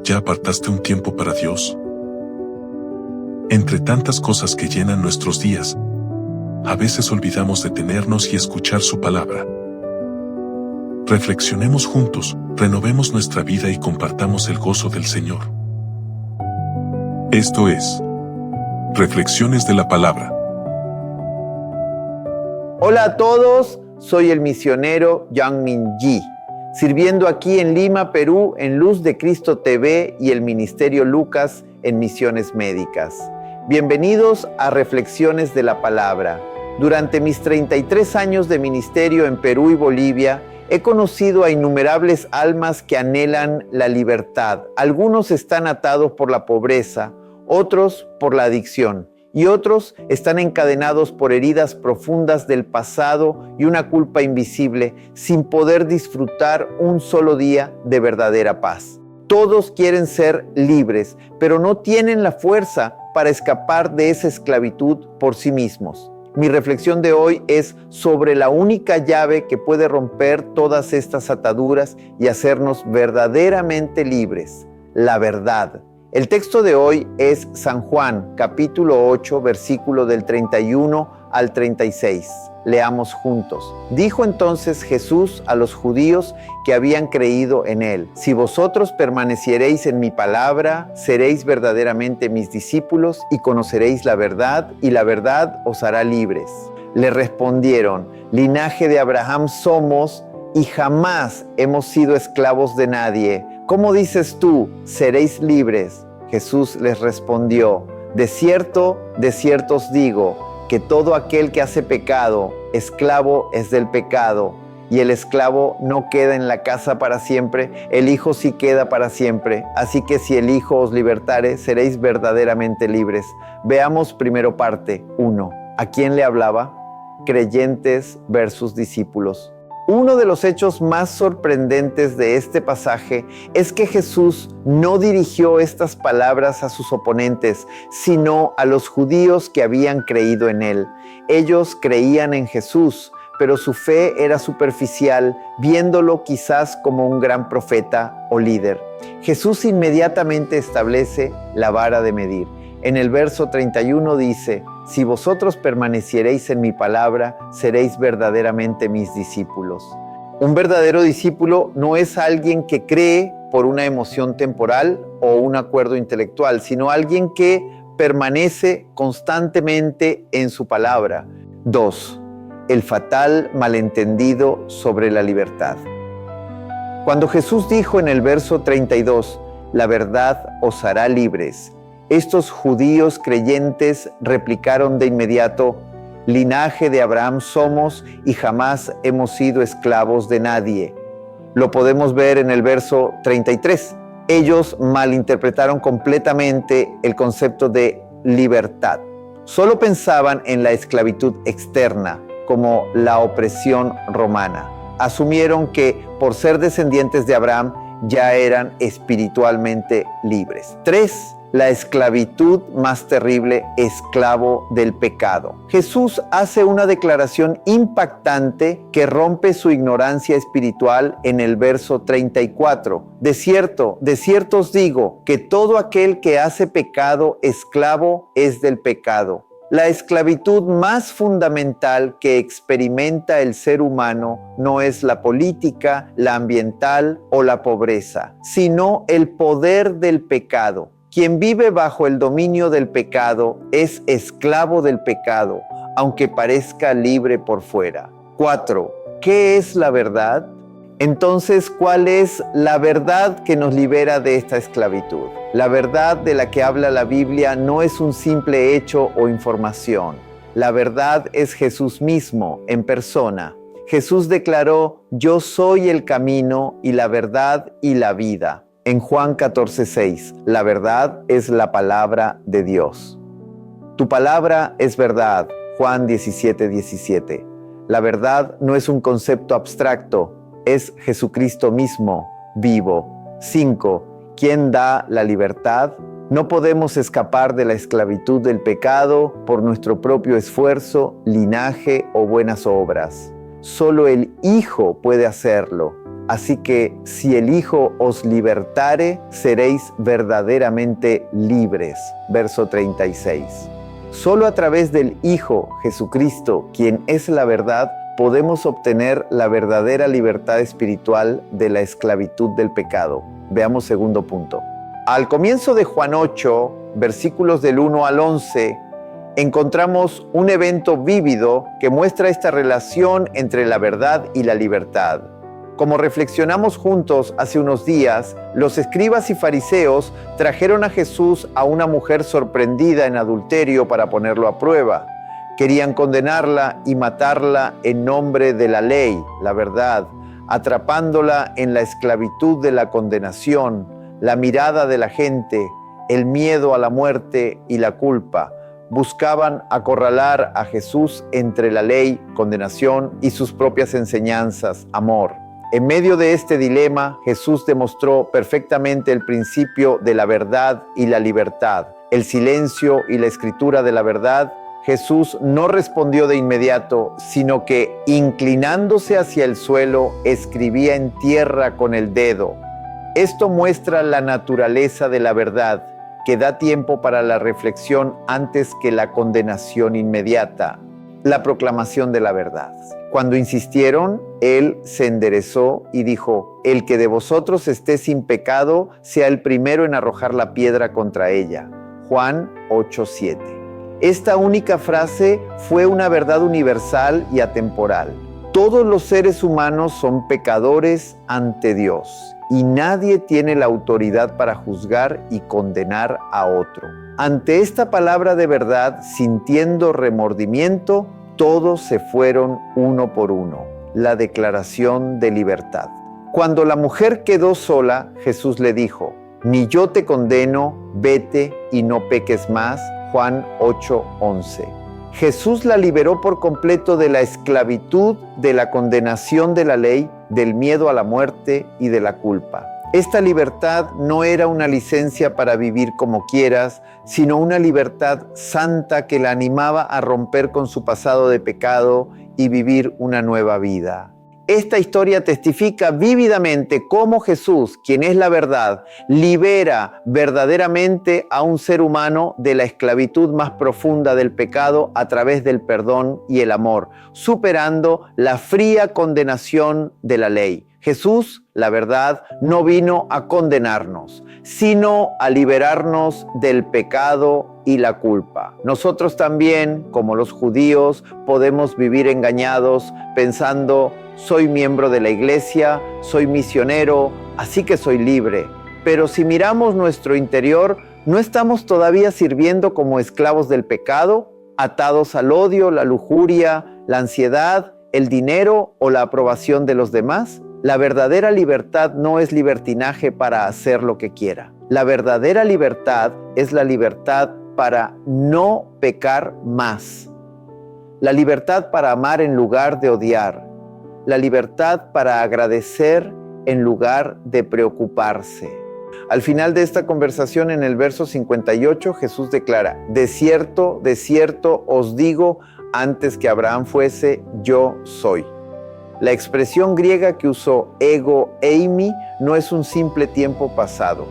¿Ya apartaste un tiempo para Dios? Entre tantas cosas que llenan nuestros días, a veces olvidamos detenernos y escuchar su palabra. Reflexionemos juntos, renovemos nuestra vida y compartamos el gozo del Señor. Esto es Reflexiones de la Palabra. Hola a todos, soy el misionero Yang Min Yi, sirviendo aquí en Lima, Perú, en Luz de Cristo TV y el Ministerio Lucas en Misiones Médicas. Bienvenidos a Reflexiones de la Palabra. Durante mis 33 años de ministerio en Perú y Bolivia, he conocido a innumerables almas que anhelan la libertad. Algunos están atados por la pobreza, otros por la adicción, y otros están encadenados por heridas profundas del pasado y una culpa invisible, sin poder disfrutar un solo día de verdadera paz. Todos quieren ser libres, pero no tienen la fuerza para escapar de esa esclavitud por sí mismos. Mi reflexión de hoy es sobre la única llave que puede romper todas estas ataduras y hacernos verdaderamente libres: la verdad. El texto de hoy es San Juan, capítulo 8, versículo del 31 al 36. Leamos juntos. Dijo entonces Jesús a los judíos que habían creído en él: si vosotros permaneciereis en mi palabra, seréis verdaderamente mis discípulos y conoceréis la verdad, y la verdad os hará libres. Le respondieron: linaje de Abraham somos y jamás hemos sido esclavos de nadie. ¿Cómo dices tú, seréis libres? Jesús les respondió: de cierto os digo, que todo aquel que hace pecado, esclavo es del pecado, y el esclavo no queda en la casa para siempre, el Hijo sí queda para siempre. Así que si el Hijo os libertare, seréis verdaderamente libres. Veamos primero parte 1. ¿A quién le hablaba? Creyentes versus discípulos. Uno de los hechos más sorprendentes de este pasaje es que Jesús no dirigió estas palabras a sus oponentes, sino a los judíos que habían creído en él. Ellos creían en Jesús, pero su fe era superficial, viéndolo quizás como un gran profeta o líder. Jesús inmediatamente establece la vara de medir. En el verso 31 dice: si vosotros permaneciereis en mi palabra, seréis verdaderamente mis discípulos. Un verdadero discípulo no es alguien que cree por una emoción temporal o un acuerdo intelectual, sino alguien que permanece constantemente en su palabra. 2. El fatal malentendido sobre la libertad. Cuando Jesús dijo en el verso 32, la verdad os hará libres, estos judíos creyentes replicaron de inmediato: linaje de Abraham somos y jamás hemos sido esclavos de nadie. Lo podemos ver en el verso 33. Ellos malinterpretaron completamente el concepto de libertad. Solo pensaban en la esclavitud externa, como la opresión romana. Asumieron que por ser descendientes de Abraham ya eran espiritualmente libres. 3. La esclavitud más terrible, esclavo del pecado. Jesús hace una declaración impactante que rompe su ignorancia espiritual en el verso 34. De cierto os digo, que todo aquel que hace pecado, esclavo es del pecado. La esclavitud más fundamental que experimenta el ser humano no es la política, la ambiental o la pobreza, sino el poder del pecado. Quien vive bajo el dominio del pecado es esclavo del pecado, aunque parezca libre por fuera. 4. ¿Qué es la verdad? Entonces, ¿cuál es la verdad que nos libera de esta esclavitud? La verdad de la que habla la Biblia no es un simple hecho o información. La verdad es Jesús mismo en persona. Jesús declaró: yo soy el camino y la verdad y la vida. En Juan 14:6, la verdad es la palabra de Dios. Tu palabra es verdad. Juan 17:17. La verdad no es un concepto abstracto, es Jesucristo mismo, vivo. 5. ¿Quién da la libertad? No podemos escapar de la esclavitud del pecado por nuestro propio esfuerzo, linaje o buenas obras. Solo el Hijo puede hacerlo. Así que si el Hijo os libertare, seréis verdaderamente libres. Verso 36. Solo a través del Hijo Jesucristo, quien es la verdad, podemos obtener la verdadera libertad espiritual de la esclavitud del pecado. Veamos segundo punto. Al comienzo de Juan 8, versículos del 1 al 11, encontramos un evento vívido que muestra esta relación entre la verdad y la libertad. Como reflexionamos juntos hace unos días, los escribas y fariseos trajeron a Jesús a una mujer sorprendida en adulterio para ponerlo a prueba. Querían condenarla y matarla en nombre de la ley, la verdad, atrapándola en la esclavitud de la condenación, la mirada de la gente, el miedo a la muerte y la culpa. Buscaban acorralar a Jesús entre la ley, condenación y sus propias enseñanzas, amor. En medio de este dilema, Jesús demostró perfectamente el principio de la verdad y la libertad, el silencio y la escritura de la verdad. Jesús no respondió de inmediato, sino que, inclinándose hacia el suelo, escribía en tierra con el dedo. Esto muestra la naturaleza de la verdad, que da tiempo para la reflexión antes que la condenación inmediata, la proclamación de la verdad. Cuando insistieron, él se enderezó y dijo: el que de vosotros esté sin pecado, sea el primero en arrojar la piedra contra ella. Juan 8:7. Esta única frase fue una verdad universal y atemporal. Todos los seres humanos son pecadores ante Dios y nadie tiene la autoridad para juzgar y condenar a otro. Ante esta palabra de verdad, sintiendo remordimiento, todos se fueron uno por uno. La declaración de libertad. Cuando la mujer quedó sola, Jesús le dijo: ni yo te condeno, vete y no peques más. Juan 8:11. Jesús la liberó por completo de la esclavitud, de la condenación de la ley, del miedo a la muerte y de la culpa. Esta libertad no era una licencia para vivir como quieras, sino una libertad santa que la animaba a romper con su pasado de pecado y vivir una nueva vida. Esta historia testifica vívidamente cómo Jesús, quien es la verdad, libera verdaderamente a un ser humano de la esclavitud más profunda del pecado a través del perdón y el amor, superando la fría condenación de la ley. Jesús, la verdad, no vino a condenarnos, sino a liberarnos del pecado y la culpa. Nosotros también, como los judíos, podemos vivir engañados pensando: soy miembro de la iglesia, soy misionero, así que soy libre. Pero si miramos nuestro interior, ¿no estamos todavía sirviendo como esclavos del pecado, atados al odio, la lujuria, la ansiedad, el dinero o la aprobación de los demás? La verdadera libertad no es libertinaje para hacer lo que quiera. La verdadera libertad es la libertad para no pecar más. La libertad para amar en lugar de odiar. La libertad para agradecer en lugar de preocuparse. Al final de esta conversación, en el verso 58, Jesús declara: de cierto, os digo, antes que Abraham fuese, yo soy. La expresión griega que usó, ego eimi, no es un simple tiempo pasado.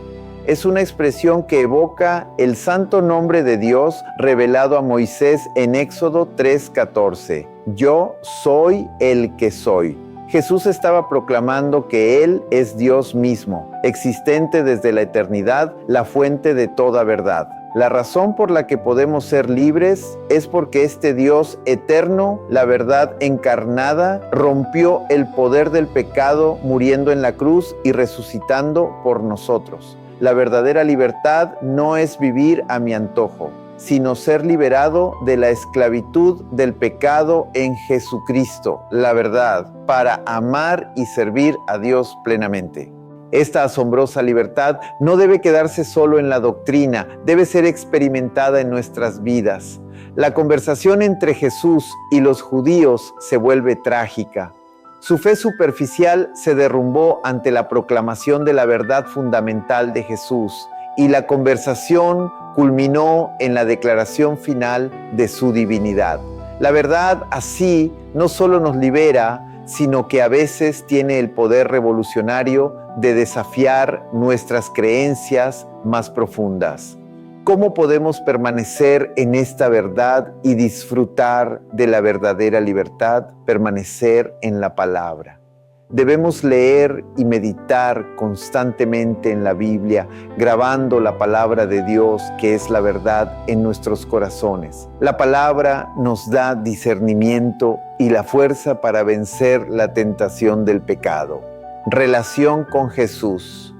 Es una expresión que evoca el santo nombre de Dios revelado a Moisés en Éxodo 3:14. Yo soy el que soy. Jesús estaba proclamando que Él es Dios mismo, existente desde la eternidad, la fuente de toda verdad. La razón por la que podemos ser libres es porque este Dios eterno, la verdad encarnada, rompió el poder del pecado muriendo en la cruz y resucitando por nosotros. La verdadera libertad no es vivir a mi antojo, sino ser liberado de la esclavitud del pecado en Jesucristo, la verdad, para amar y servir a Dios plenamente. Esta asombrosa libertad no debe quedarse solo en la doctrina, debe ser experimentada en nuestras vidas. La conversación entre Jesús y los judíos se vuelve trágica. Su fe superficial se derrumbó ante la proclamación de la verdad fundamental de Jesús, y la conversación culminó en la declaración final de su divinidad. La verdad así no solo nos libera, sino que a veces tiene el poder revolucionario de desafiar nuestras creencias más profundas. ¿Cómo podemos permanecer en esta verdad y disfrutar de la verdadera libertad? Permanecer en la palabra. Debemos leer y meditar constantemente en la Biblia, grabando la palabra de Dios, que es la verdad, en nuestros corazones. La palabra nos da discernimiento y la fuerza para vencer la tentación del pecado. Relación con Jesús.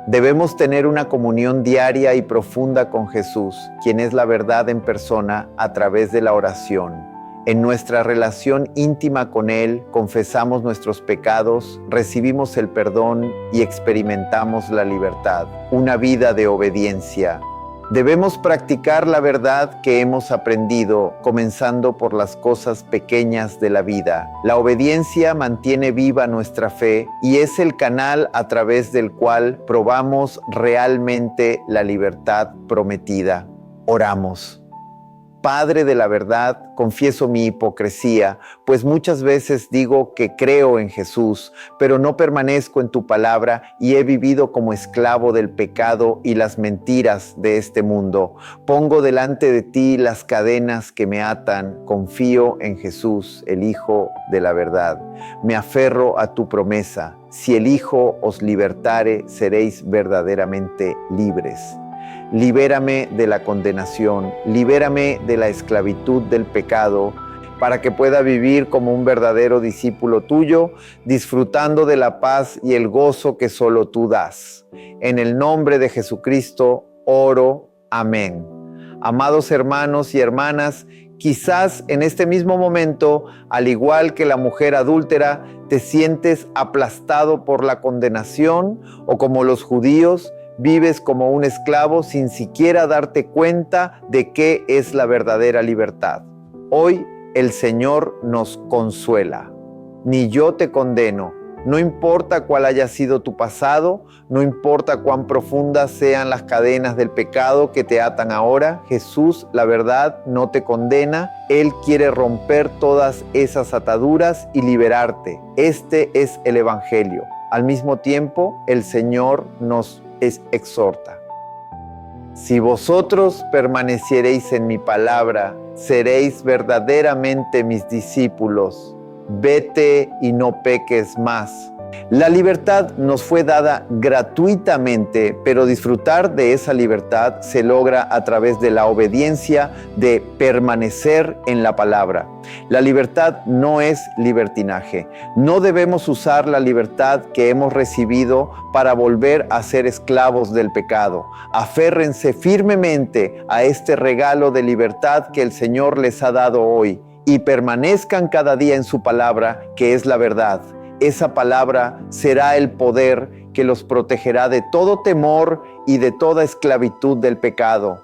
Debemos tener una comunión diaria y profunda con Jesús, quien es la verdad en persona, a través de la oración. En nuestra relación íntima con Él, confesamos nuestros pecados, recibimos el perdón y experimentamos la libertad, una vida de obediencia. Debemos practicar la verdad que hemos aprendido, comenzando por las cosas pequeñas de la vida. La obediencia mantiene viva nuestra fe y es el canal a través del cual probamos realmente la libertad prometida. Oramos. Padre de la verdad, confieso mi hipocresía, pues muchas veces digo que creo en Jesús, pero no permanezco en tu palabra y he vivido como esclavo del pecado y las mentiras de este mundo. Pongo delante de ti las cadenas que me atan, confío en Jesús, el Hijo de la verdad. Me aferro a tu promesa, si el Hijo os libertare, seréis verdaderamente libres. Libérame de la condenación, libérame de la esclavitud del pecado, para que pueda vivir como un verdadero discípulo tuyo, disfrutando de la paz y el gozo que solo tú das. En el nombre de Jesucristo oro. Amén. Amados hermanos y hermanas, quizás en este mismo momento, al igual que la mujer adúltera, te sientes aplastado por la condenación, o como los judíos, vives como un esclavo sin siquiera darte cuenta de qué es la verdadera libertad. Hoy el Señor nos consuela. Ni yo te condeno. No importa cuál haya sido tu pasado, no importa cuán profundas sean las cadenas del pecado que te atan ahora, Jesús, la verdad, no te condena. Él quiere romper todas esas ataduras y liberarte. Este es el Evangelio. Al mismo tiempo, el Señor nos exhorta. Si vosotros permaneciereis en mi palabra, seréis verdaderamente mis discípulos. Vete y no peques más. La libertad nos fue dada gratuitamente, pero disfrutar de esa libertad se logra a través de la obediencia, de permanecer en la palabra. La libertad no es libertinaje. No debemos usar la libertad que hemos recibido para volver a ser esclavos del pecado. Aférrense firmemente a este regalo de libertad que el Señor les ha dado hoy y permanezcan cada día en su palabra, que es la verdad. Esa palabra será el poder que los protegerá de todo temor y de toda esclavitud del pecado.